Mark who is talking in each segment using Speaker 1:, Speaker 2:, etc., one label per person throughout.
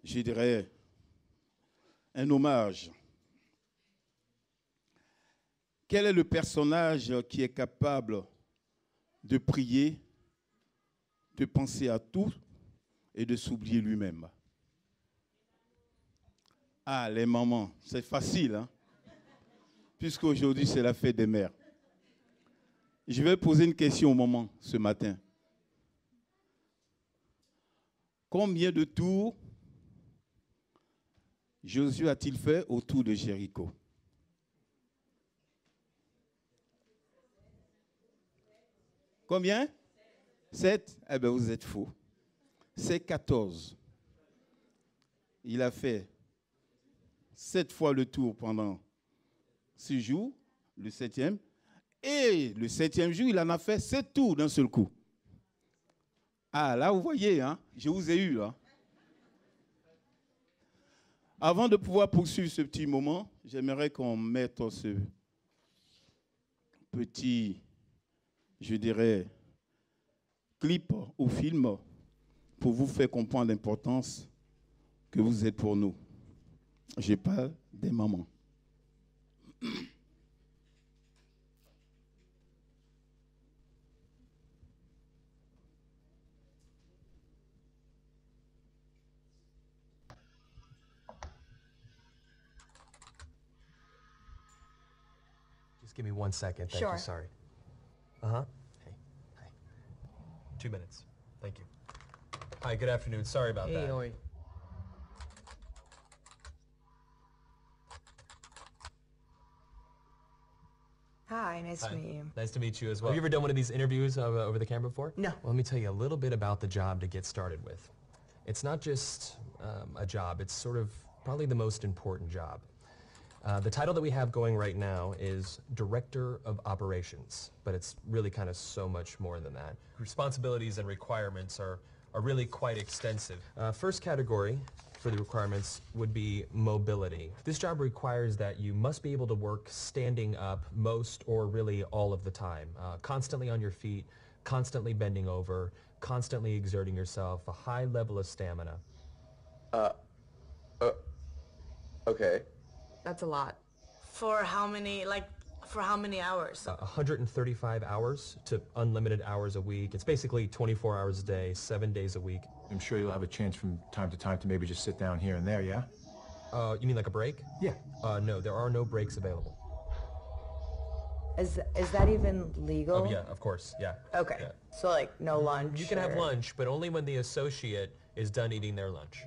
Speaker 1: je dirais, un hommage. Quel est le personnage qui est capable de prier, de penser à tout et de s'oublier lui-même? Ah, les mamans, c'est facile, hein? Puisqu'aujourd'hui, c'est la fête des mères. Je vais poser une question aux mamans ce matin. Combien de tours Josué a-t-il fait autour de Jéricho? Combien? 7? Eh bien, vous êtes faux. C'est 14. Il a fait 7 fois le tour pendant 6 jours, le 7e. Et le 7e jour, il en a fait 7 tours d'un seul coup. Ah, là, vous voyez, hein, je vous ai eu, hein. Avant de pouvoir poursuivre ce petit moment, j'aimerais qu'on mette ce petit, je dirais, clip ou film pour vous faire comprendre l'importance que vous êtes pour nous. Je parle des mamans.
Speaker 2: Just give me 1 second. Thank
Speaker 3: Sure.
Speaker 2: you. Sorry. Uh-huh. Hey. Hi. 2 minutes. Thank you. Hi, good afternoon. Sorry about that.
Speaker 4: Oi.
Speaker 3: Hi, nice to
Speaker 2: Hi.
Speaker 3: meet you.
Speaker 2: Nice to meet you as well. Have you ever done one of these interviews over the camera before?
Speaker 3: No.
Speaker 2: Well, let me tell you a little bit about the job to get started with. It's not just a job. It's sort of probably the most important job. The title that we have going right now is Director of Operations, but it's really kind of so much more than that. Responsibilities and requirements are really quite extensive. First category for the requirements would be mobility. This job requires that you must be able to work standing up most or really all of the time, constantly on your feet, constantly bending over, constantly exerting yourself, a high level of stamina.
Speaker 5: Okay.
Speaker 3: That's a lot.
Speaker 6: For how many, for how many hours?
Speaker 2: 135 hours to unlimited hours a week. It's basically 24 hours a day, 7 days a week.
Speaker 7: I'm sure you'll have a chance from time to time to maybe just sit down here and there, yeah?
Speaker 2: You mean like a break?
Speaker 7: Yeah.
Speaker 2: No, there are no breaks available.
Speaker 3: Is that even legal?
Speaker 2: Oh, yeah, of course, yeah.
Speaker 3: Okay.
Speaker 2: Yeah.
Speaker 3: So like no lunch.
Speaker 2: You can have
Speaker 3: or-
Speaker 2: lunch, but only when the associate is done eating their lunch.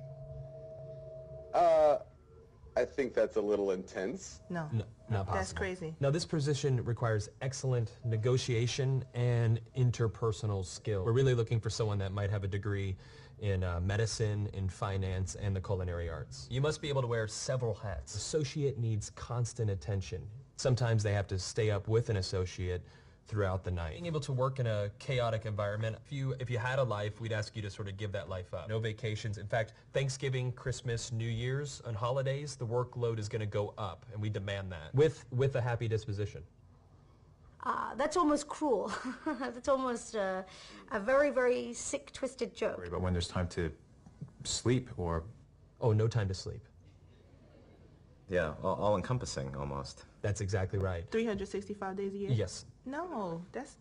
Speaker 5: I think that's a little intense.
Speaker 3: No.
Speaker 2: No, not possible.
Speaker 3: That's crazy.
Speaker 2: Now, this position requires excellent negotiation and interpersonal skill. We're really looking for someone that might have a degree in medicine, in finance, and the culinary arts. You must be able to wear several hats. Associate needs constant attention. Sometimes they have to stay up with an associate throughout the night. Being able to work in a chaotic environment, if you had a life, we'd ask you to sort of give that life up. No vacations. In fact, Thanksgiving, Christmas, New Year's, and holidays, the workload is going to go up, and we demand that with a happy disposition.
Speaker 6: That's almost cruel. That's almost a very, very sick, twisted joke.
Speaker 7: But when there's time to sleep or...
Speaker 2: Oh, no time to sleep.
Speaker 8: Yeah, all-encompassing almost.
Speaker 2: That's exactly right.
Speaker 9: 365 days a year?
Speaker 2: Yes.
Speaker 9: No, that's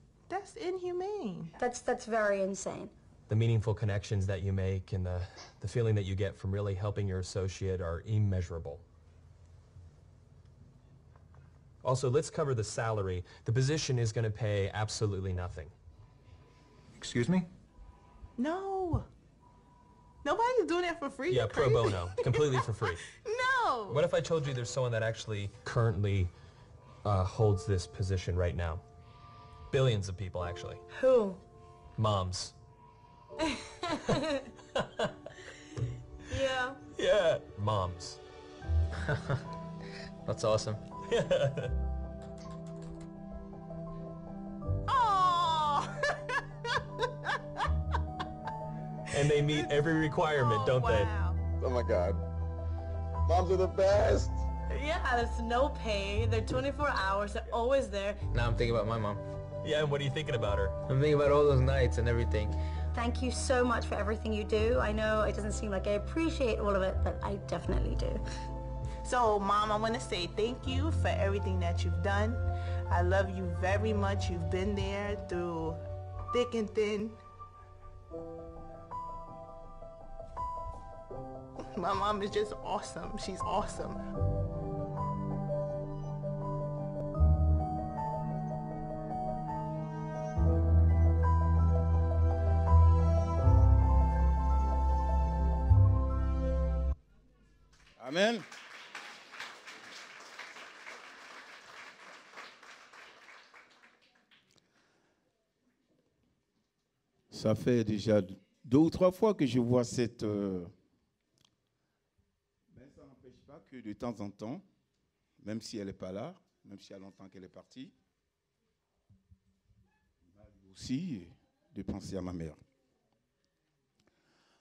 Speaker 9: inhumane.
Speaker 6: That's very insane.
Speaker 2: The meaningful connections that you make and the feeling that you get from really helping your associate are immeasurable. Also, let's cover the salary. The position is going to pay absolutely nothing.
Speaker 7: Excuse me?
Speaker 9: No. Nobody's doing that for free.
Speaker 2: Yeah,
Speaker 9: You're
Speaker 2: pro
Speaker 9: crazy.
Speaker 2: bono, completely for free.
Speaker 9: No.
Speaker 2: What if I told you there's someone that actually currently holds this position right now? Billions of people, actually.
Speaker 6: Who?
Speaker 2: Moms.
Speaker 6: Yeah.
Speaker 2: Yeah. Moms.
Speaker 4: That's awesome.
Speaker 9: Oh.
Speaker 2: And they meet every requirement, don't they?
Speaker 9: Wow.
Speaker 5: Oh my God. Moms are the best.
Speaker 6: Yeah, there's no pay. They're 24 hours. They're always there.
Speaker 4: Now I'm thinking about my mom.
Speaker 2: Yeah, and what are you thinking about her?
Speaker 4: I'm thinking about all those nights and everything.
Speaker 6: thank you so much for everything you do. I know it doesn't seem like I appreciate all of it, but I definitely do.
Speaker 9: So, Mom, I want to say thank you for everything that you've done. I love you very much. You've been there through thick and thin. My mom is just awesome. She's awesome.
Speaker 1: Amen. Ça fait déjà 2 ou 3 fois que je vois cette... Mais ça n'empêche pas que de temps en temps, même si elle n'est pas là, même s'il y a longtemps qu'elle est partie, il m'arrive aussi de penser à ma mère.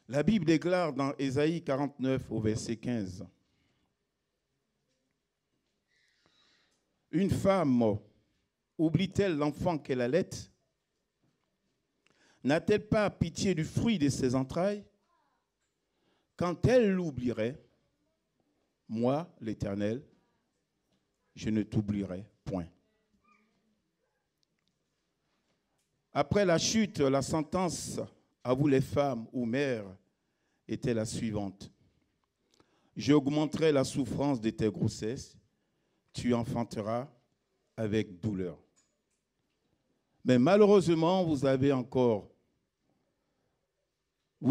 Speaker 1: La Bible déclare dans Ésaïe 49 au verset 15, « Une femme oublie-t-elle l'enfant qu'elle allait? N'a-t-elle pas pitié du fruit de ses entrailles? Quand elle l'oublierait, moi, l'Éternel, je ne t'oublierai point. » Après la chute, la sentence à vous les femmes ou mères était la suivante. J'augmenterai la souffrance de tes grossesses, tu enfanteras avec douleur. Mais malheureusement, vous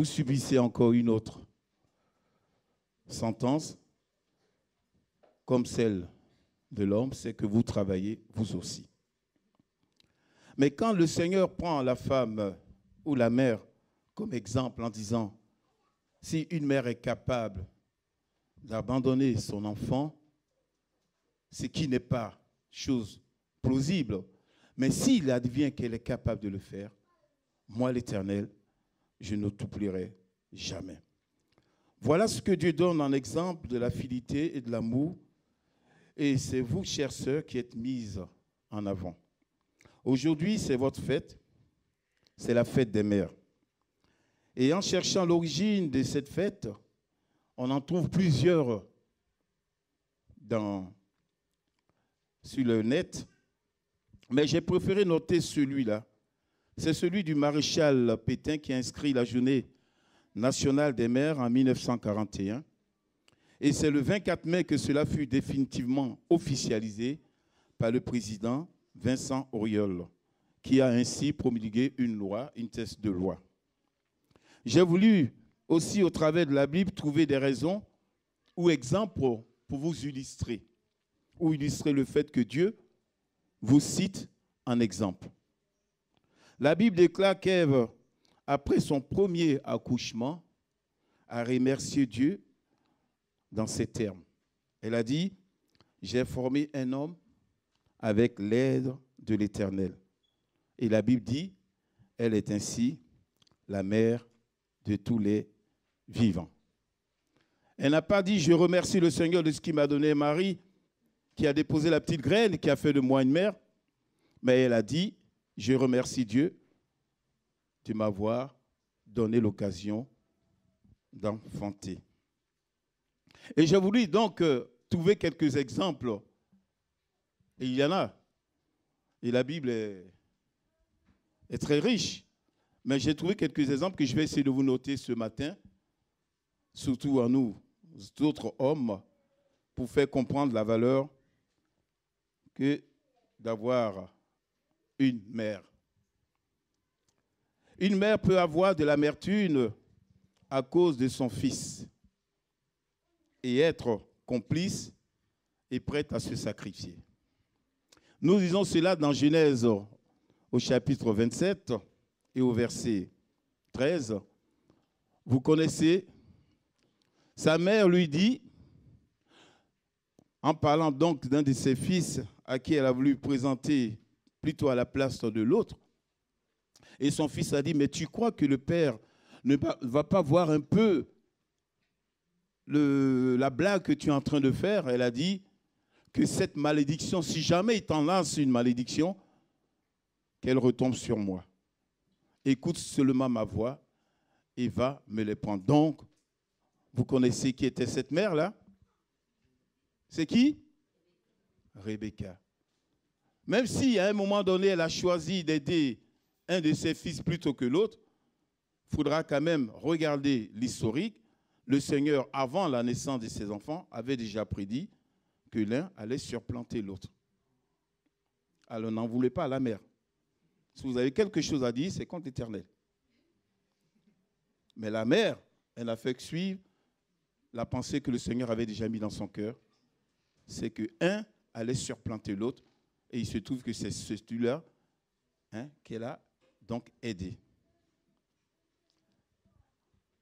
Speaker 1: subissez encore une autre sentence, comme celle de l'homme, c'est que vous travaillez vous aussi. Mais quand le Seigneur prend la femme ou la mère comme exemple en disant, si une mère est capable d'abandonner son enfant, ce qui n'est pas chose plausible, mais s'il advient qu'elle est capable de le faire, moi l'Éternel, je ne t'oublierai jamais. Voilà ce que Dieu donne en exemple de la fidélité et de l'amour. Et c'est vous, chères sœurs, qui êtes mises en avant. Aujourd'hui, c'est votre fête. C'est la fête des mères. Et en cherchant l'origine de cette fête, on en trouve plusieurs sur le net. Mais j'ai préféré noter celui-là. C'est celui du maréchal Pétain qui a inscrit la journée nationale des mères en 1941. Et c'est le 24 mai que cela fut définitivement officialisé par le président Vincent Auriol, qui a ainsi promulgué une thèse de loi. J'ai voulu aussi, au travers de la Bible, trouver des raisons ou exemples pour vous illustrer, ou illustrer le fait que Dieu vous cite en exemple. La Bible déclare qu'Ève, après son premier accouchement, a remercié Dieu dans ces termes. Elle a dit, « J'ai formé un homme avec l'aide de l'Éternel. » Et la Bible dit, elle est ainsi la mère de tous les vivants. Elle n'a pas dit, je remercie le Seigneur de ce qu'il m'a donné Marie, qui a déposé la petite graine, qui a fait de moi une mère. Mais elle a dit, je remercie Dieu de m'avoir donné l'occasion d'enfanter. Et j'ai voulu donc trouver quelques exemples. Et il y en a. Et la Bible est très riche. Mais j'ai trouvé quelques exemples que je vais essayer de vous noter ce matin, surtout à nous, d'autres hommes, pour faire comprendre la valeur que d'avoir une mère. Une mère peut avoir de l'amertume à cause de son fils et être complice et prête à se sacrifier. Nous lisons cela dans Genèse au chapitre 27 et au verset 13. Vous connaissez, sa mère lui dit, en parlant donc d'un de ses fils à qui elle a voulu présenter plutôt à la place de l'autre, et son fils a dit, mais tu crois que le père ne va pas voir un peu la blague que tu es en train de faire? Elle a dit que cette malédiction, si jamais il t'en lance une malédiction, qu'elle retombe sur moi. écoute seulement ma voix et va me les prendre. Donc, vous connaissez qui était cette mère-là? C'est qui? Rebecca. Même si à un moment donné, elle a choisi d'aider un de ses fils plutôt que l'autre, il faudra quand même regarder l'historique. Le Seigneur, avant la naissance de ses enfants, avait déjà prédit que l'un allait surplanter l'autre. Alors n'en voulez pas à la mère. Si vous avez quelque chose à dire, c'est contre l'Éternel. Mais la mère, elle a fait suivre la pensée que le Seigneur avait déjà mis dans son cœur. C'est qu'un allait surplanter l'autre. Et il se trouve que c'est celui-là qu'elle a donc aidé.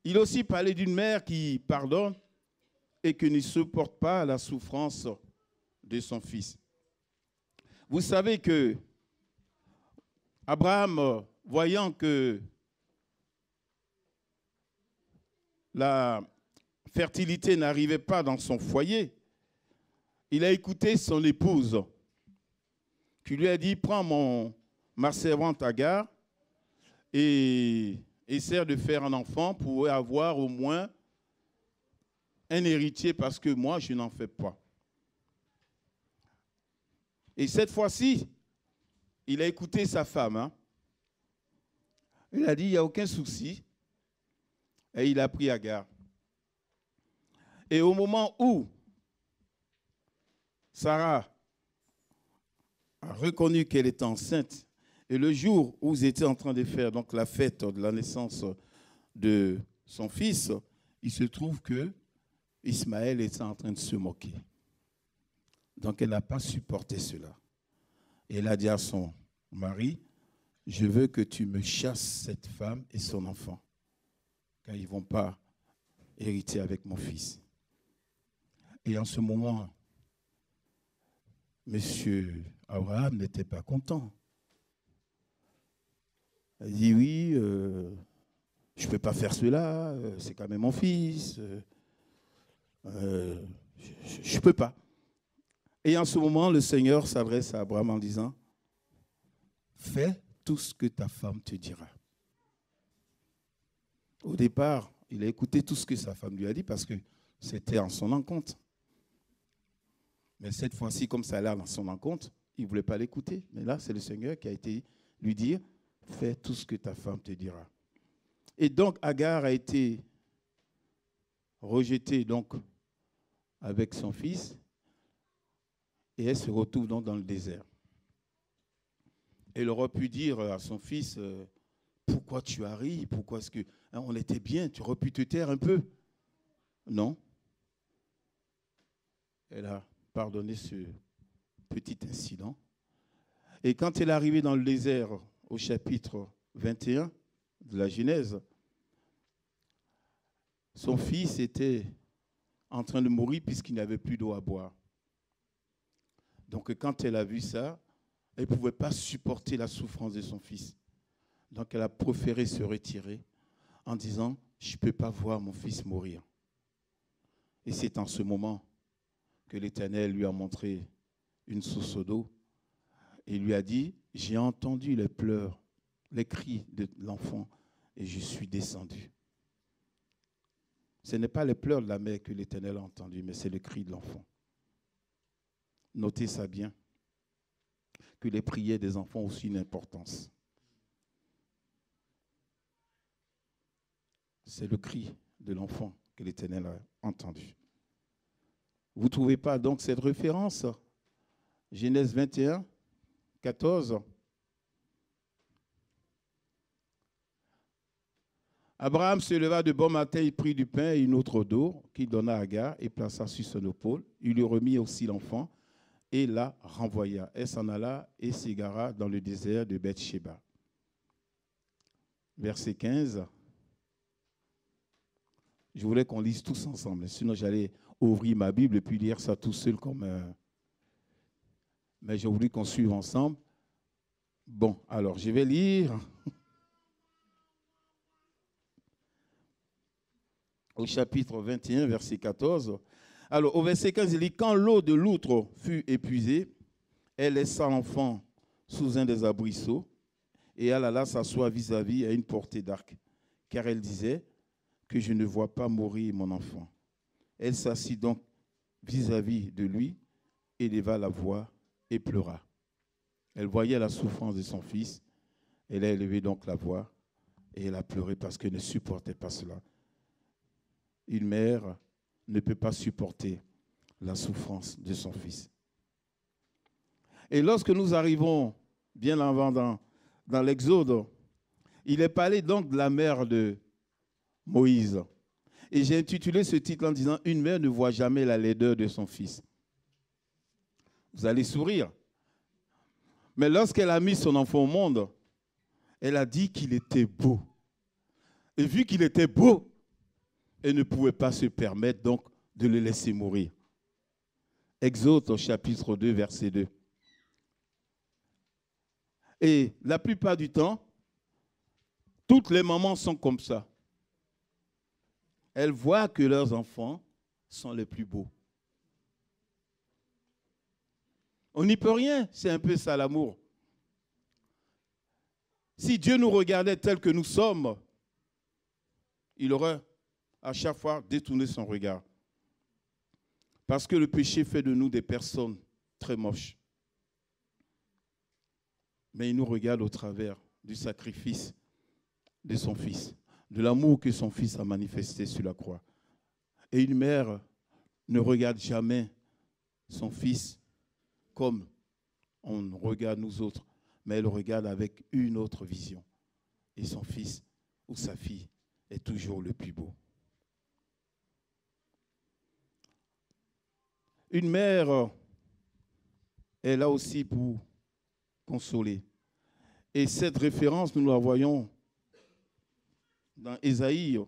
Speaker 1: Il a aussi parlé d'une mère qui pardonne et qui ne supporte pas la souffrance de son fils. Vous savez que Abraham, voyant que la fertilité n'arrivait pas dans son foyer, il a écouté son épouse qui lui a dit, prends ma servante Agar et essaie de faire un enfant pour avoir au moins un héritier parce que moi, je n'en fais pas. Et cette fois-ci, il a écouté sa femme. Il a dit, il n'y a aucun souci. Et il a pris Agar. Et au moment où Sarah a reconnu qu'elle était enceinte, et le jour où ils étaient en train de faire donc, la fête de la naissance de son fils, il se trouve que Ismaël était en train de se moquer. Donc elle n'a pas supporté cela. Et elle a dit à son mari, je veux que tu me chasses cette femme et son enfant, car ils ne vont pas hériter avec mon fils. Et en ce moment, M. Abraham n'était pas content. Il dit, oui, je ne peux pas faire cela, c'est quand même mon fils, je ne peux pas. Et en ce moment, le Seigneur s'adresse à Abraham en disant, fais tout ce que ta femme te dira. Au départ, il a écouté tout ce que sa femme lui a dit parce que c'était en son encontre. Mais cette fois-ci, comme ça a l'air dans son encontre, il ne voulait pas l'écouter. Mais là, c'est le Seigneur qui a été lui dire, fais tout ce que ta femme te dira. Et donc, Agar a été rejetée donc, avec son fils et elle se retrouve donc dans le désert. Elle aurait pu dire à son fils, pourquoi tu as ri? Pourquoi est-ce que on était bien? Tu aurais pu te taire un peu? Non. Elle a pardonné ce petit incident. Et quand elle est arrivée dans le désert, au chapitre 21 de la Genèse, son fils était en train de mourir puisqu'il n'avait plus d'eau à boire. Donc quand elle a vu ça, elle ne pouvait pas supporter la souffrance de son fils. Donc elle a préféré se retirer en disant, je ne peux pas voir mon fils mourir. Et c'est en ce moment que l'Éternel lui a montré une source d'eau et lui a dit, j'ai entendu les pleurs, les cris de l'enfant et je suis descendu. Ce n'est pas les pleurs de la mère que l'Éternel a entendu, mais c'est le cri de l'enfant. Notez ça bien, que les prières des enfants ont aussi une importance. C'est le cri de l'enfant que l'Éternel a entendu. Vous ne trouvez pas donc cette référence? Genèse 21, 14. Abraham se leva de bon matin, il prit du pain et une autre d'eau qu'il donna à Agar et plaça sur son épaule. Il lui remit aussi l'enfant et la renvoya. Elle s'en alla et s'égara dans le désert de Beth-Sheba. Verset 15. Je voulais qu'on lise tous ensemble, sinon j'allais ouvrir ma Bible et puis lire ça tout seul comme mais j'ai voulu qu'on suive ensemble. Bon, alors je vais lire au chapitre 21, verset 14. Alors au verset 15, il dit, quand l'eau de l'outre fut épuisée, elle laissa l'enfant sous un des arbrisseaux et elle alla s'asseoir vis-à-vis à une portée d'arc, car elle disait que je ne vois pas mourir mon enfant. Elle s'assit donc vis-à-vis de lui, éleva la voix et pleura. Elle voyait la souffrance de son fils. Elle a élevé donc la voix et elle a pleuré parce qu'elle ne supportait pas cela. Une mère ne peut pas supporter la souffrance de son fils. Et lorsque nous arrivons bien avant dans l'Exode, il est parlé donc de la mère de Moïse. Et j'ai intitulé ce titre en disant « Une mère ne voit jamais la laideur de son fils ». Vous allez sourire. Mais lorsqu'elle a mis son enfant au monde, elle a dit qu'il était beau. Et vu qu'il était beau, elle ne pouvait pas se permettre donc de le laisser mourir. Exode au chapitre 2, verset 2. Et la plupart du temps, toutes les mamans sont comme ça. Elles voient que leurs enfants sont les plus beaux. On n'y peut rien, c'est un peu ça l'amour. Si Dieu nous regardait tels que nous sommes, il aurait à chaque fois détourné son regard. Parce que le péché fait de nous des personnes très moches. Mais il nous regarde au travers du sacrifice de son fils, de l'amour que son fils a manifesté sur la croix. Et une mère ne regarde jamais son fils comme on regarde nous autres, mais elle regarde avec une autre vision. Et son fils ou sa fille est toujours le plus beau. Une mère est là aussi pour consoler. Et cette référence, nous la voyons dans Ésaïe,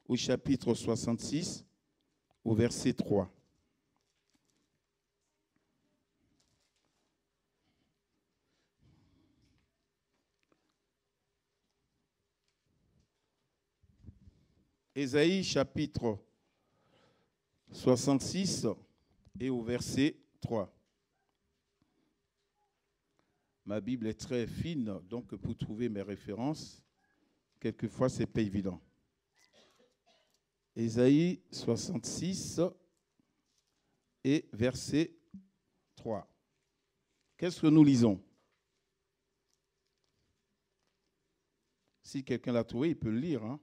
Speaker 1: au chapitre 66, au verset 3. Ésaïe, chapitre 66, et au verset 3. Ma Bible est très fine, donc pour trouver mes références, quelquefois, ce n'est pas évident. Ésaïe 66 et verset 3. Qu'est-ce que nous lisons? Si quelqu'un l'a trouvé, il peut le lire. Hein?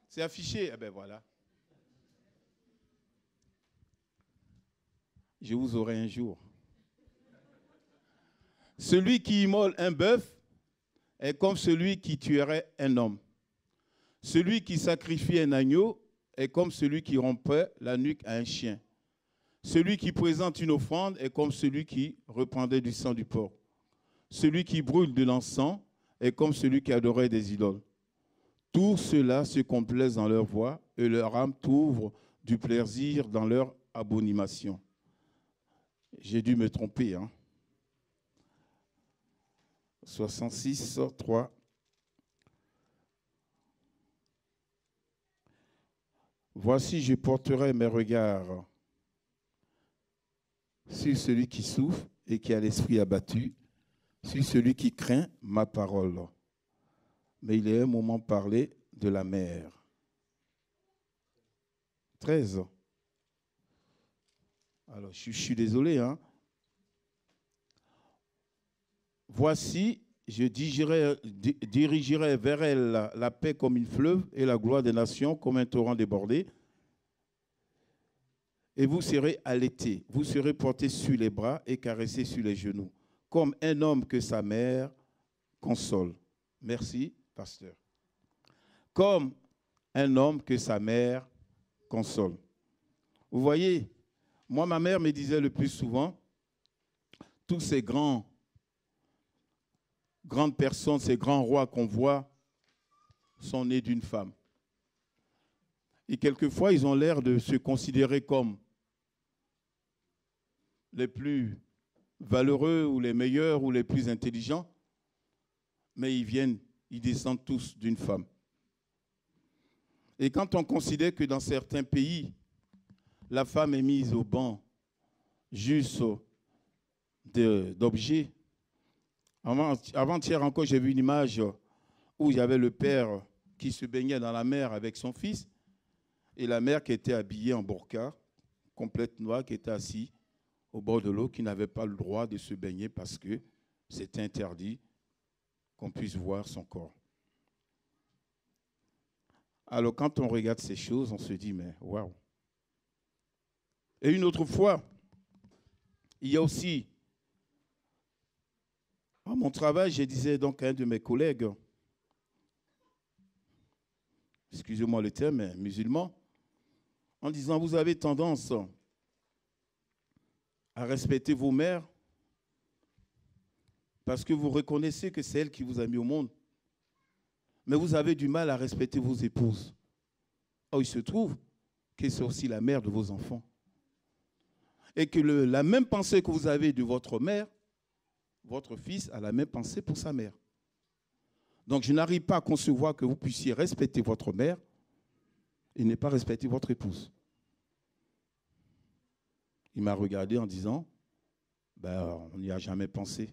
Speaker 1: C'est affiché? Eh bien voilà. Je vous aurai un jour. Celui qui immole un bœuf est comme celui qui tuerait un homme. Celui qui sacrifie un agneau est comme celui qui rompait la nuque à un chien. Celui qui présente une offrande est comme celui qui reprendait du sang du porc. Celui qui brûle de l'encens est comme celui qui adorait des idoles. Tous ceux-là se complaisent dans leur voix et leur âme trouve du plaisir dans leur abomination. J'ai dû me tromper. 66, 3. Voici, je porterai mes regards sur celui qui souffre et qui a l'esprit abattu, sur celui qui craint ma parole. Mais il est un moment parlé de la mère. 13. Alors, je suis désolé. Voici, je dirigerai vers elle la paix comme une fleuve et la gloire des nations comme un torrent débordé. Et vous serez allaités, vous serez portés sur les bras et caressés sur les genoux, comme un homme que sa mère console. Merci, pasteur. Comme un homme que sa mère console. Vous voyez, moi, ma mère me disait le plus souvent, tous ces grandes personnes, ces grands rois qu'on voit, sont nés d'une femme. Et quelquefois, ils ont l'air de se considérer comme les plus valeureux ou les meilleurs ou les plus intelligents, mais ils descendent tous d'une femme. Et quand on considère que dans certains pays, la femme est mise au banc juste d'objets, Avant-hier encore, j'ai vu une image où il y avait le père qui se baignait dans la mer avec son fils et la mère qui était habillée en burqa, complète noire, qui était assise au bord de l'eau, qui n'avait pas le droit de se baigner parce que c'était interdit qu'on puisse voir son corps. Alors quand on regarde ces choses, on se dit, mais waouh. Et une autre fois, il y a aussi, à mon travail, je disais donc à un de mes collègues, excusez-moi le terme, mais musulman, en disant, vous avez tendance à respecter vos mères parce que vous reconnaissez que c'est elle qui vous a mis au monde. Mais vous avez du mal à respecter vos épouses. Or, il se trouve que c'est aussi la mère de vos enfants. Et que la même pensée que vous avez de votre mère, votre fils a la même pensée pour sa mère. Donc, je n'arrive pas à concevoir que vous puissiez respecter votre mère et ne pas respecter votre épouse. Il m'a regardé en disant, on n'y a jamais pensé.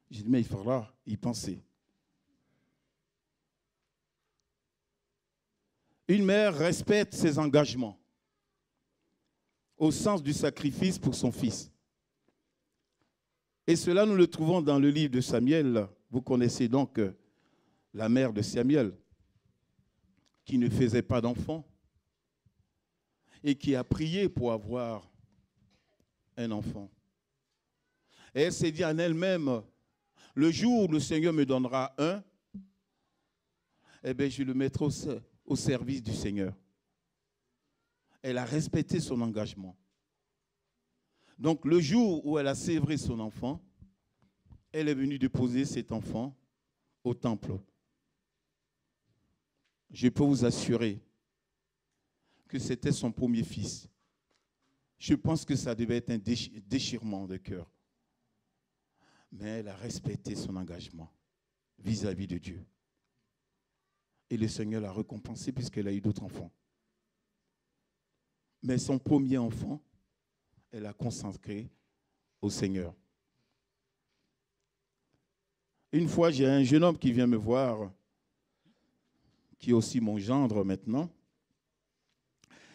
Speaker 1: J'ai dit, mais il faudra y penser. Une mère respecte ses engagements au sens du sacrifice pour son fils. Et cela, nous le trouvons dans le livre de Samuel. Vous connaissez donc la mère de Samuel, qui ne faisait pas d'enfant et qui a prié pour avoir un enfant. Et elle s'est dit en elle-même, le jour où le Seigneur me donnera un, eh bien, je le mettrai au service du Seigneur. Elle a respecté son engagement. Donc, le jour où elle a sévré son enfant, elle est venue déposer cet enfant au temple. Je peux vous assurer que c'était son premier fils. Je pense que ça devait être un déchirement de cœur. Mais elle a respecté son engagement vis-à-vis de Dieu. Et le Seigneur l'a récompensée puisqu'elle a eu d'autres enfants. Mais son premier enfant, elle a consacré au Seigneur. Une fois, j'ai un jeune homme qui vient me voir, qui est aussi mon gendre maintenant.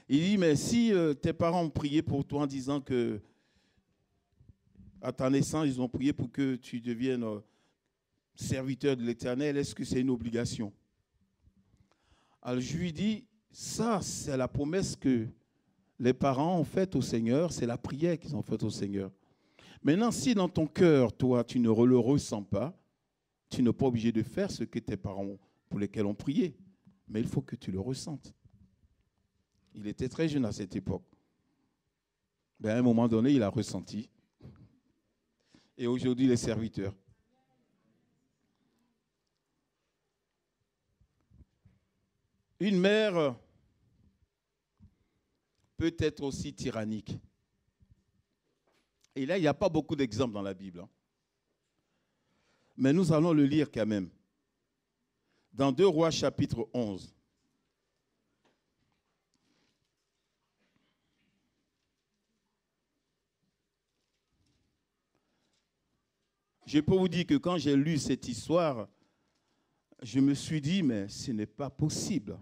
Speaker 1: Il dit, mais si tes parents ont prié pour toi en disant que à ta naissance, ils ont prié pour que tu deviennes serviteur de l'Éternel, est-ce que c'est une obligation? Alors je lui dis, ça c'est la promesse que les parents ont faite au Seigneur, c'est la prière qu'ils ont faite au Seigneur. Maintenant, si dans ton cœur, toi, tu ne le ressens pas, tu n'es pas obligé de faire ce que tes parents pour lesquels ont prié. Mais il faut que tu le ressentes. Il était très jeune à cette époque. Mais à un moment donné, il a ressenti. Et aujourd'hui, il est serviteur. Une mère peut être aussi tyrannique. Et là, il n'y a pas beaucoup d'exemples dans la Bible. Mais nous allons le lire quand même. Dans 2 Rois chapitre 11. Je peux vous dire que quand j'ai lu cette histoire, je me suis dit, mais ce n'est pas possible.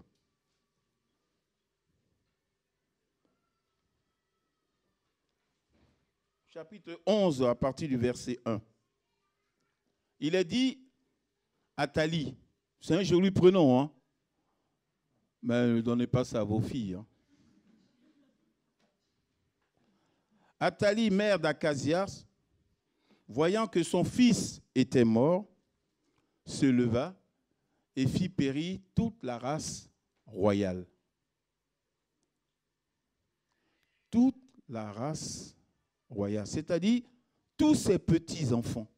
Speaker 1: Chapitre 11, à partir du verset 1. Il est dit, Athalie, c'est un joli prénom, hein? Mais ne donnez pas ça à vos filles. Hein? Athalie, mère d'Achazias, voyant que son fils était mort, se leva et fit périr toute la race royale. Toute la race royale, c'est-à-dire tous ses petits-enfants.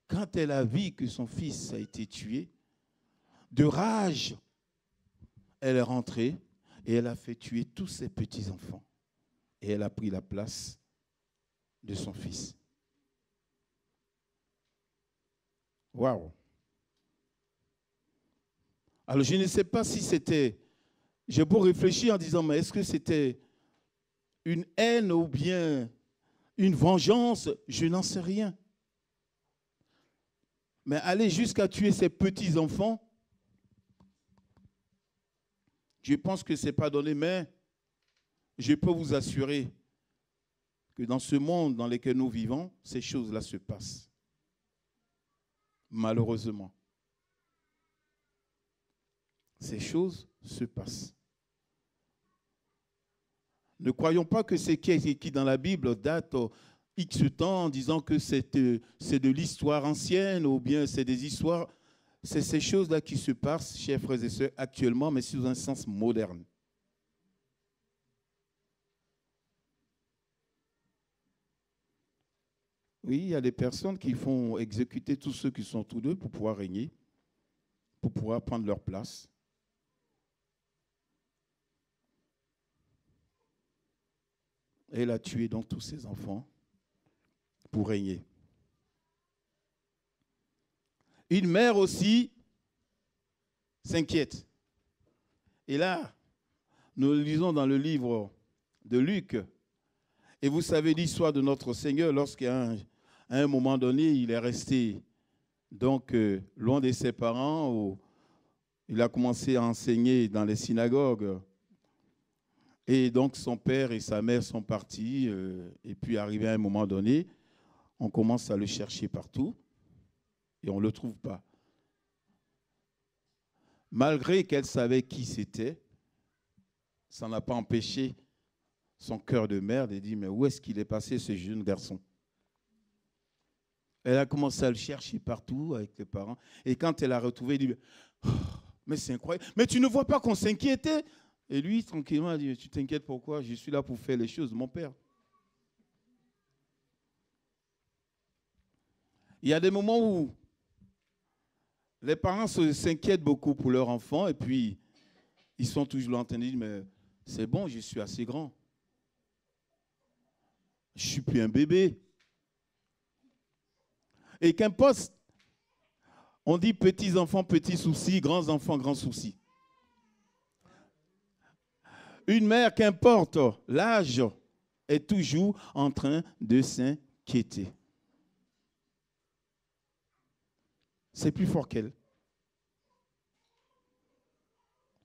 Speaker 1: Quand elle a vu que son fils a été tué, de rage, elle est rentrée et elle a fait tuer tous ses petits-enfants. Et elle a pris la place de son fils. Waouh! Alors je ne sais pas si c'était... J'ai beau réfléchir en disant, mais est-ce que c'était une haine ou bien une vengeance, je n'en sais rien. Mais aller jusqu'à tuer ses petits-enfants, je pense que ce n'est pas donné, mais je peux vous assurer que dans ce monde dans lequel nous vivons, ces choses-là se passent. Malheureusement. Ces choses se passent. Ne croyons pas que ce qui est écrit dans la Bible date X temps en disant que c'est de l'histoire ancienne ou bien c'est des histoires. C'est ces choses-là qui se passent, chers frères et sœurs, actuellement, mais sous un sens moderne. Oui, il y a des personnes qui font exécuter tous ceux qui sont autour d'eux pour pouvoir régner, pour pouvoir prendre leur place. Elle a tué donc tous ses enfants pour régner. Une mère aussi s'inquiète. Et là, nous le lisons dans le livre de Luc. Et vous savez l'histoire de notre Seigneur lorsqu'à un moment donné, il est resté donc loin de ses parents. Où il a commencé à enseigner dans les synagogues. Et donc son père et sa mère sont partis. Et puis arrivé à un moment donné, on commence à le chercher partout. Et on ne le trouve pas. Malgré qu'elle savait qui c'était, ça n'a pas empêché son cœur de mère de dire, mais où est-ce qu'il est passé ce jeune garçon? Elle a commencé à le chercher partout avec les parents. Et quand elle a retrouvé, elle dit, oh, mais c'est incroyable. Mais tu ne vois pas qu'on s'inquiétait? Et lui, tranquillement, a dit, tu t'inquiètes pourquoi? Je suis là pour faire les choses de mon père. Il y a des moments où les parents s'inquiètent beaucoup pour leur enfant et puis ils sont toujours en train de dire, mais c'est bon, je suis assez grand. Je ne suis plus un bébé. Et qu'importe, on dit petits enfants, petits soucis, grands enfants, grands soucis. Une mère, qu'importe l'âge, est toujours en train de s'inquiéter. C'est plus fort qu'elle.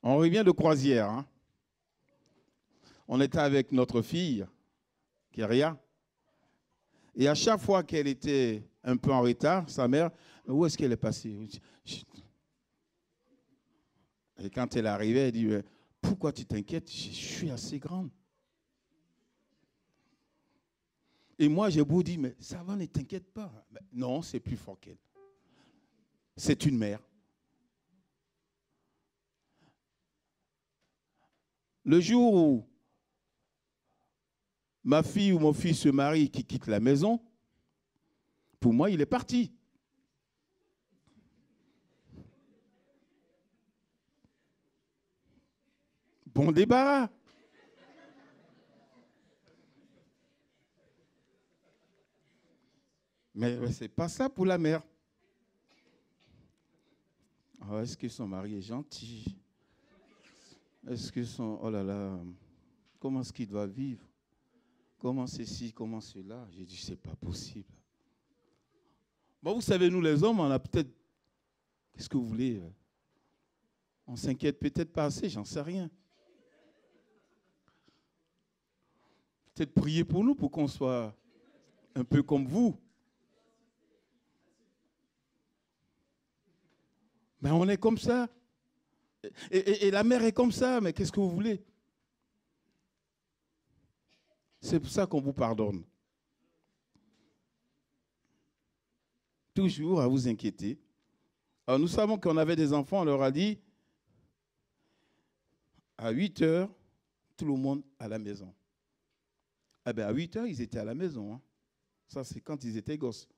Speaker 1: On revient de croisière. Hein? On était avec notre fille, Kéria. Et à chaque fois qu'elle était un peu en retard, sa mère, où est-ce qu'elle est passée? Et quand elle arrivait, elle dit, pourquoi tu t'inquiètes? Je suis assez grande. Et moi, j'ai beau dire, mais ça va, ne t'inquiète pas. Mais non, c'est plus fort qu'elle. C'est une mère. Le jour où ma fille ou mon fils se marie, qui quitte la maison, pour moi, il est parti. Bon débarras. Mais ce n'est pas ça pour la mère. Oh, est-ce que son mari est gentil? Est-ce que son... Oh là là, comment est-ce qu'il doit vivre? Comment ceci, comment cela? J'ai dit, c'est pas possible. Bon, vous savez, nous les hommes, on a peut-être... Qu'est-ce que vous voulez? On s'inquiète peut-être pas assez, j'en sais rien. Peut-être prier pour nous, pour qu'on soit un peu comme vous. Mais on est comme ça. Et la mère est comme ça, mais qu'est-ce que vous voulez? C'est pour ça qu'on vous pardonne. Toujours à vous inquiéter. Alors nous savons qu'on avait des enfants, on leur a dit, à 8 heures, tout le monde à la maison. Eh bien, à 8 heures, ils étaient à la maison. Hein. Ça, c'est quand ils étaient gosses.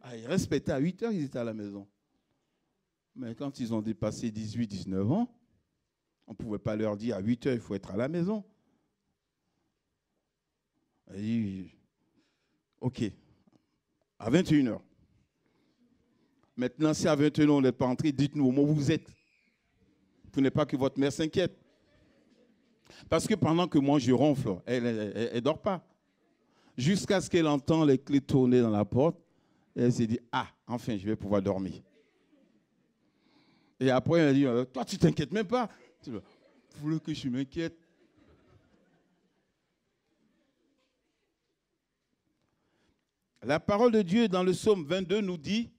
Speaker 1: Ah, ils respectaient à 8 heures, ils étaient à la maison. Mais quand ils ont dépassé 18, 19 ans, on ne pouvait pas leur dire à 8 heures, il faut être à la maison. Elle dit, OK, à 21 heures. Maintenant, si à 21 heures, on n'est pas entré, dites-nous au moment où vous êtes. Pour ne pas que votre mère s'inquiète. Parce que pendant que moi, je ronfle, elle ne dort pas. jusqu'à ce qu'elle entende les clés tourner dans la porte. Et elle s'est dit, ah, enfin, je vais pouvoir dormir. Et après, elle a dit, toi, tu t'inquiètes même pas. Vous voulez que je m'inquiète? La parole de Dieu dans le psaume 22 nous dit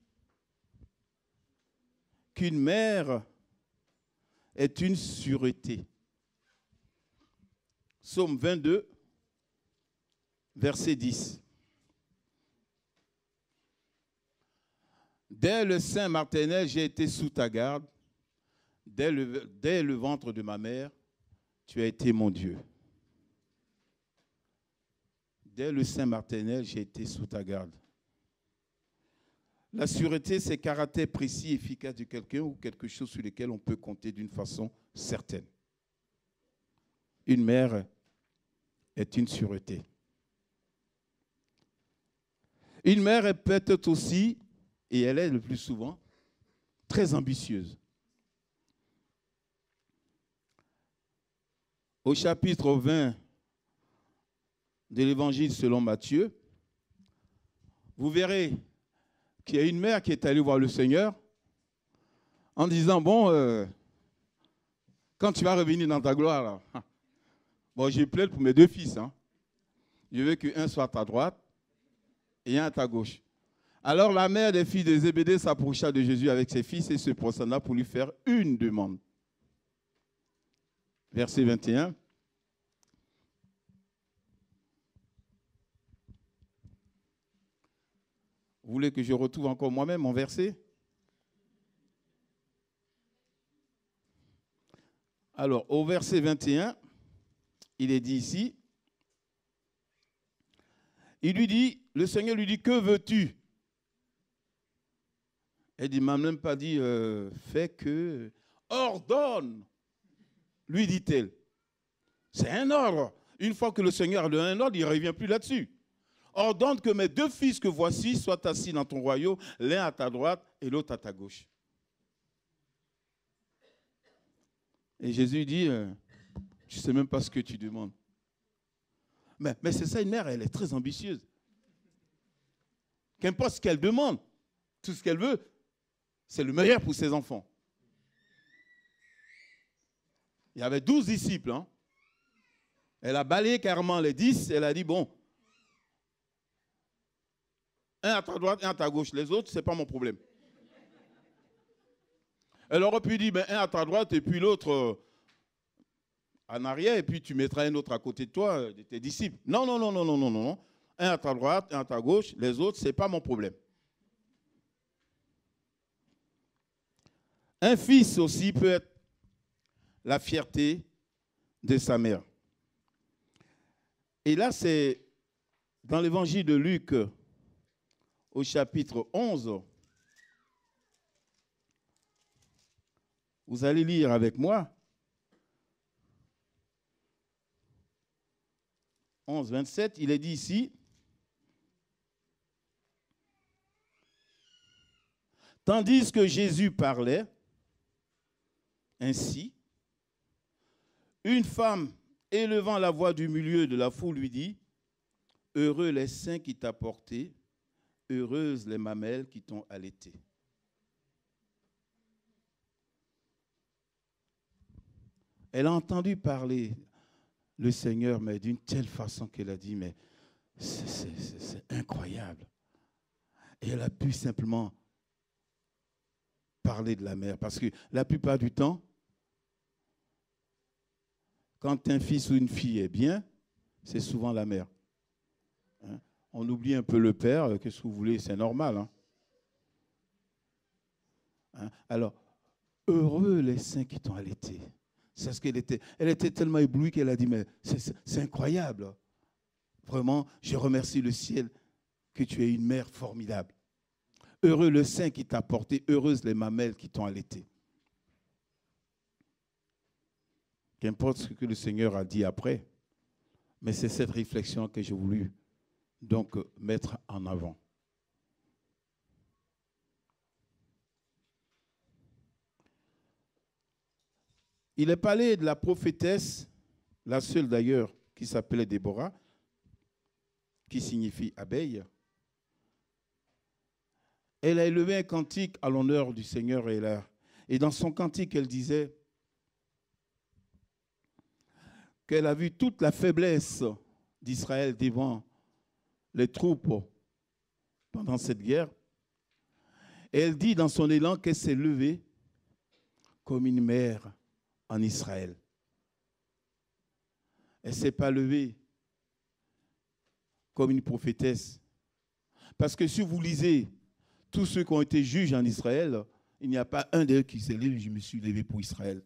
Speaker 1: qu'une mère est une sûreté. Psaume 22, verset 10. Dès le sein maternel, j'ai été sous ta garde. Dès le ventre de ma mère, tu as été mon Dieu. Dès le sein maternel, j'ai été sous ta garde. La sûreté, c'est le caractère précis et efficace de quelqu'un ou quelque chose sur lequel on peut compter d'une façon certaine. Une mère est une sûreté. Une mère est peut-être aussi, et elle est le plus souvent, très ambitieuse. Au chapitre 20 de l'Évangile selon Matthieu, vous verrez qu'il y a une mère qui est allée voir le Seigneur en disant, bon, quand tu vas revenir dans ta gloire, là, bon, je plaide pour mes deux fils. Hein. Je veux qu'un soit à ta droite et un à ta gauche. Alors la mère des filles de Zébédée s'approcha de Jésus avec ses fils et se prosterna pour lui faire une demande. Verset 21. Vous voulez que je retrouve encore moi-même mon verset? Alors, au verset 21, il est dit ici, le Seigneur lui dit, que veux-tu? Elle dit, il ne m'a même pas dit, fais que, ordonne, lui dit-elle. C'est un ordre. Une fois que le Seigneur a donné un ordre, il ne revient plus là-dessus. Ordonne que mes deux fils que voici soient assis dans ton royaume, l'un à ta droite et l'autre à ta gauche. Et Jésus dit, je ne sais même pas ce que tu demandes. Mais c'est ça, une mère, elle est très ambitieuse. Qu'importe ce qu'elle demande, tout ce qu'elle veut, c'est le meilleur pour ses enfants. Il y avait 12 disciples. Hein. Elle a balayé carrément les 10. Elle a dit, bon, un à ta droite, un à ta gauche. Les autres, ce n'est pas mon problème. Elle aurait pu dire, ben, un à ta droite et puis l'autre en arrière, et puis tu mettras un autre à côté de toi, de tes disciples. Non, non, non, non, non, non, non. Un à ta droite, un à ta gauche. Les autres, ce n'est pas mon problème. Un fils aussi peut être la fierté de sa mère. Et là, c'est dans l'évangile de Luc, au chapitre 11. Vous allez lire avec moi. 11, 27, il est dit ici. Tandis que Jésus parlait ainsi, une femme élevant la voix du milieu de la foule lui dit, « Heureux les seins qui t'ont porté, heureuses les mamelles qui t'ont allaité. » Elle a entendu parler le Seigneur, mais d'une telle façon qu'elle a dit, mais c'est incroyable. Et elle a pu simplement parler de la mère, parce que la plupart du temps, quand un fils ou une fille est bien, c'est souvent la mère. Hein? On oublie un peu le père, qu'est-ce que vous voulez, c'est normal. Hein? Hein? Alors, heureux les saints qui t'ont allaité. C'est ce qu'elle était. Elle était tellement éblouie qu'elle a dit, mais c'est incroyable. Vraiment, je remercie le ciel que tu es une mère formidable. Heureux le sein qui t'a porté, heureuses les mamelles qui t'ont allaité. Qu'importe ce que le Seigneur a dit après, mais c'est cette réflexion que j'ai voulu donc mettre en avant. Il est parlé de la prophétesse, la seule d'ailleurs, qui s'appelait Déborah, qui signifie abeille, elle a élevé un cantique à l'honneur du Seigneur et dans son cantique, elle disait qu'elle a vu toute la faiblesse d'Israël devant les troupes pendant cette guerre. Et elle dit dans son élan qu'elle s'est levée comme une mère en Israël. Elle ne s'est pas levée comme une prophétesse. Parce que si vous lisez tous ceux qui ont été juges en Israël, il n'y a pas un d'eux qui s'est levé, je me suis levé pour Israël.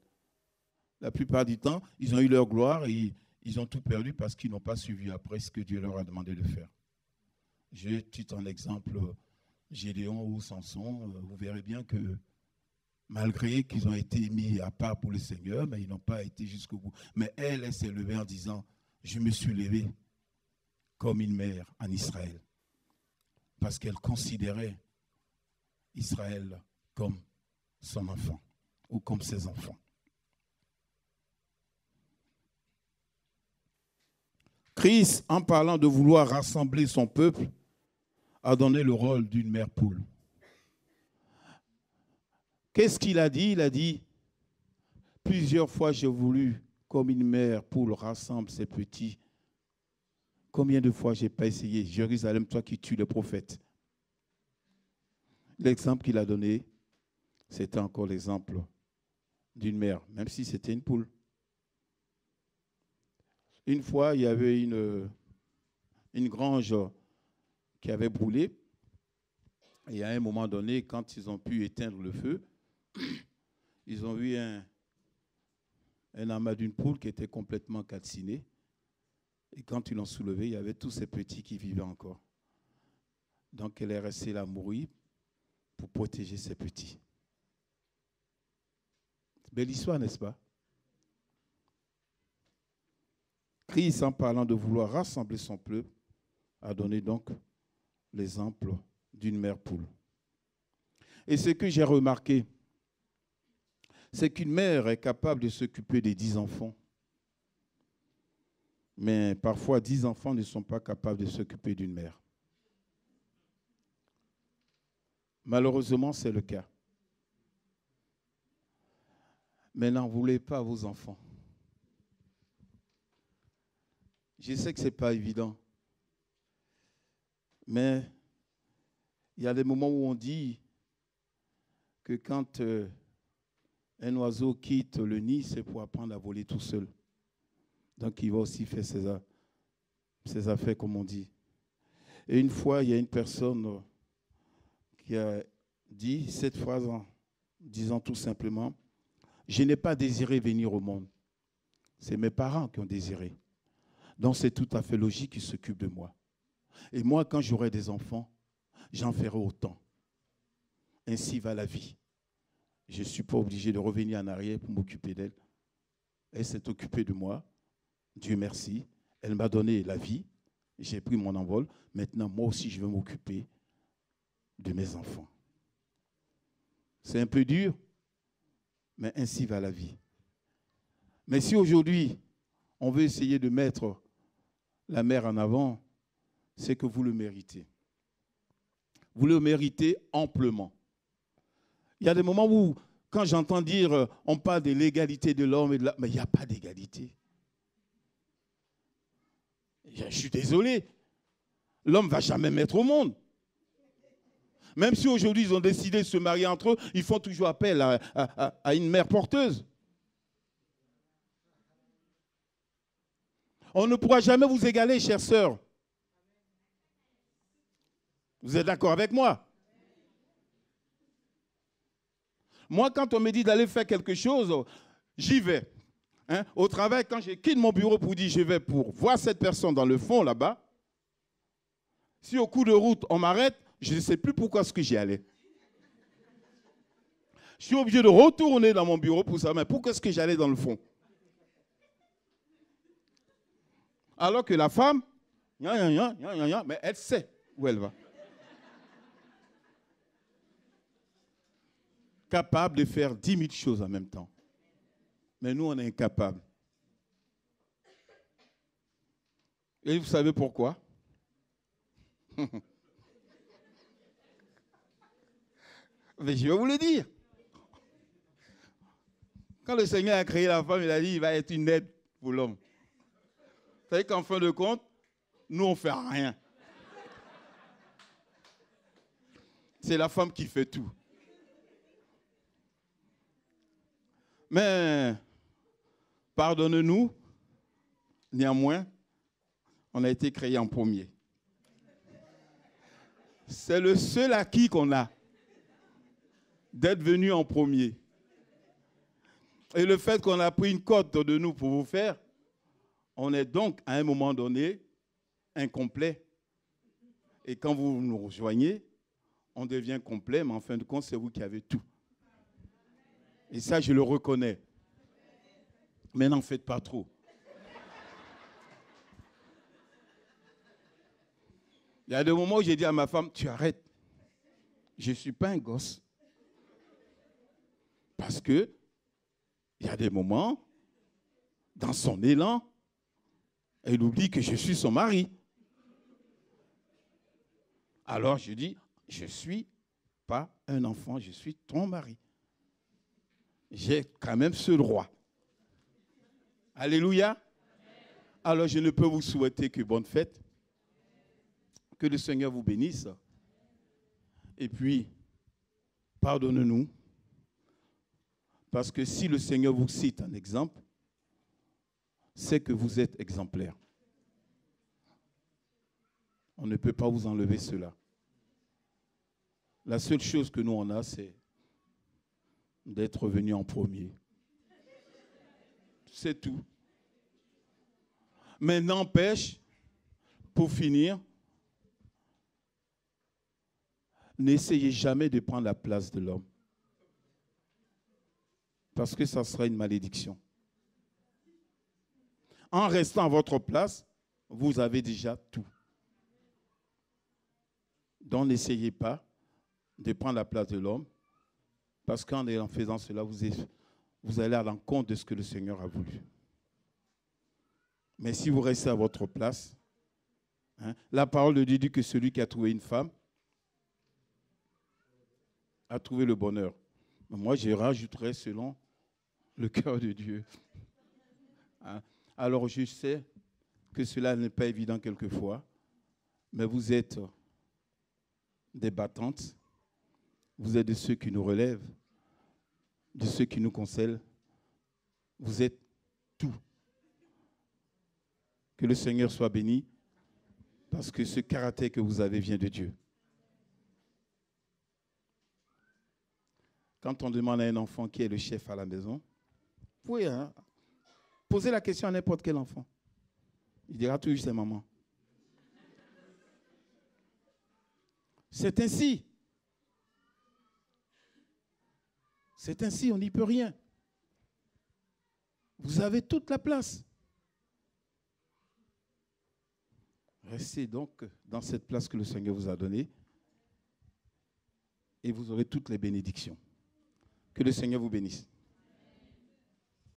Speaker 1: La plupart du temps, ils ont eu leur gloire et ils ont tout perdu parce qu'ils n'ont pas suivi après ce que Dieu leur a demandé de faire. Je cite en exemple Gédéon ou Samson. Vous verrez bien que malgré qu'ils ont été mis à part pour le Seigneur, mais ils n'ont pas été jusqu'au bout. Mais elle s'est levée en disant, je me suis levée comme une mère en Israël. Parce qu'elle considérait Israël comme son enfant ou comme ses enfants. Christ, en parlant de vouloir rassembler son peuple, a donné le rôle d'une mère poule. Qu'est-ce qu'il a dit? Il a dit, plusieurs fois j'ai voulu, comme une mère poule rassemble ses petits. Combien de fois je n'ai pas essayé? Jérusalem, toi qui tues les prophètes. L'exemple qu'il a donné, c'était encore l'exemple d'une mère, même si c'était une poule. Une fois, il y avait une grange qui avait brûlé. Et à un moment donné, quand ils ont pu éteindre le feu, ils ont vu un amas d'une poule qui était complètement calciné. Et quand ils l'ont soulevé, il y avait tous ces petits qui vivaient encore. Donc, elle est restée là mourir pour protéger ses petits. Belle histoire, n'est-ce pas? Christ, en parlant de vouloir rassembler son peuple, a donné donc l'exemple d'une mère poule. Et ce que j'ai remarqué, c'est qu'une mère est capable de s'occuper des 10 enfants. Mais parfois, 10 enfants ne sont pas capables de s'occuper d'une mère. Malheureusement, c'est le cas. Mais n'en voulez pas à vos enfants. Je sais que ce n'est pas évident. Mais il y a des moments où on dit que quand un oiseau quitte le nid, c'est pour apprendre à voler tout seul. Donc il va aussi faire ses affaires, comme on dit. Et une fois, il y a une personne qui a dit cette phrase en disant tout simplement, « Je n'ai pas désiré venir au monde. C'est mes parents qui ont désiré. Donc c'est tout à fait logique qu'ils s'occupent de moi. Et moi, quand j'aurai des enfants, j'en ferai autant. Ainsi va la vie. Je ne suis pas obligé de revenir en arrière pour m'occuper d'elle. Elle s'est occupée de moi. Dieu merci. Elle m'a donné la vie. J'ai pris mon envol. Maintenant, moi aussi, je vais m'occuper de mes enfants. C'est un peu dur, mais ainsi va la vie. Mais si aujourd'hui, on veut essayer de mettre la mère en avant, c'est que vous le méritez. Vous le méritez amplement. Il y a des moments où, quand j'entends dire, on parle de l'égalité de l'homme et de la... Mais il n'y a pas d'égalité. Je suis désolé. L'homme ne va jamais mettre au monde. Même si aujourd'hui, ils ont décidé de se marier entre eux, ils font toujours appel à une mère porteuse. On ne pourra jamais vous égaler, chères sœurs. Vous êtes d'accord avec moi? Moi, quand on me dit d'aller faire quelque chose, j'y vais. Hein? Au travail, quand je quitte mon bureau pour dire je vais pour voir cette personne dans le fond là-bas, si au coup de route on m'arrête, je ne sais plus pourquoi est-ce que j'y allais. Je suis obligé de retourner dans mon bureau pour savoir mais pourquoi est-ce que j'allais dans le fond. Alors que la femme, mais elle sait où elle va. Capable de faire 10 000 choses en même temps. Mais nous, on est incapables. Et vous savez pourquoi? Mais je vais vous le dire. Quand le Seigneur a créé la femme, il a dit qu'il va être une aide pour l'homme. Vous savez qu'en fin de compte, nous, on ne fait rien. C'est la femme qui fait tout. Mais, pardonne-nous, néanmoins, on a été créé en premier. C'est le seul acquis qu'on a, d'être venu en premier. Et le fait qu'on a pris une cote de nous pour vous faire, on est donc à un moment donné incomplet. Et quand vous nous rejoignez, on devient complet, mais en fin de compte, c'est vous qui avez tout. Et ça, je le reconnais. Mais n'en faites pas trop. Il y a des moments où j'ai dit à ma femme, tu arrêtes. Je ne suis pas un gosse. Parce que il y a des moments, dans son élan, elle oublie que je suis son mari. Alors je dis, je ne suis pas un enfant, je suis ton mari. J'ai quand même ce droit. Alléluia. Alors je ne peux vous souhaiter que bonne fête. Que le Seigneur vous bénisse. Et puis, pardonne-nous. Parce que si le Seigneur vous cite un exemple, c'est que vous êtes exemplaire. On ne peut pas vous enlever cela. La seule chose que nous on a, c'est d'être venu en premier. C'est tout. Mais n'empêche, pour finir, n'essayez jamais de prendre la place de l'homme. Parce que ça sera une malédiction. En restant à votre place, vous avez déjà tout. Donc n'essayez pas de prendre la place de l'homme, parce qu'en faisant cela, vous allez à l'encontre de ce que le Seigneur a voulu. Mais si vous restez à votre place, la parole de Dieu dit que celui qui a trouvé une femme a trouvé le bonheur. Moi, je rajouterai selon le cœur de Dieu. Alors, je sais que cela n'est pas évident quelquefois, mais vous êtes des battantes, vous êtes de ceux qui nous relèvent, de ceux qui nous conseillent. Vous êtes tout. Que le Seigneur soit béni, parce que ce caractère que vous avez vient de Dieu. Quand on demande à un enfant qui est le chef à la maison, vous pouvez poser la question à n'importe quel enfant. Il dira toujours c'est maman. C'est ainsi. C'est ainsi, on n'y peut rien. Vous avez toute la place. Restez donc dans cette place que le Seigneur vous a donnée et vous aurez toutes les bénédictions. Que le Seigneur vous bénisse.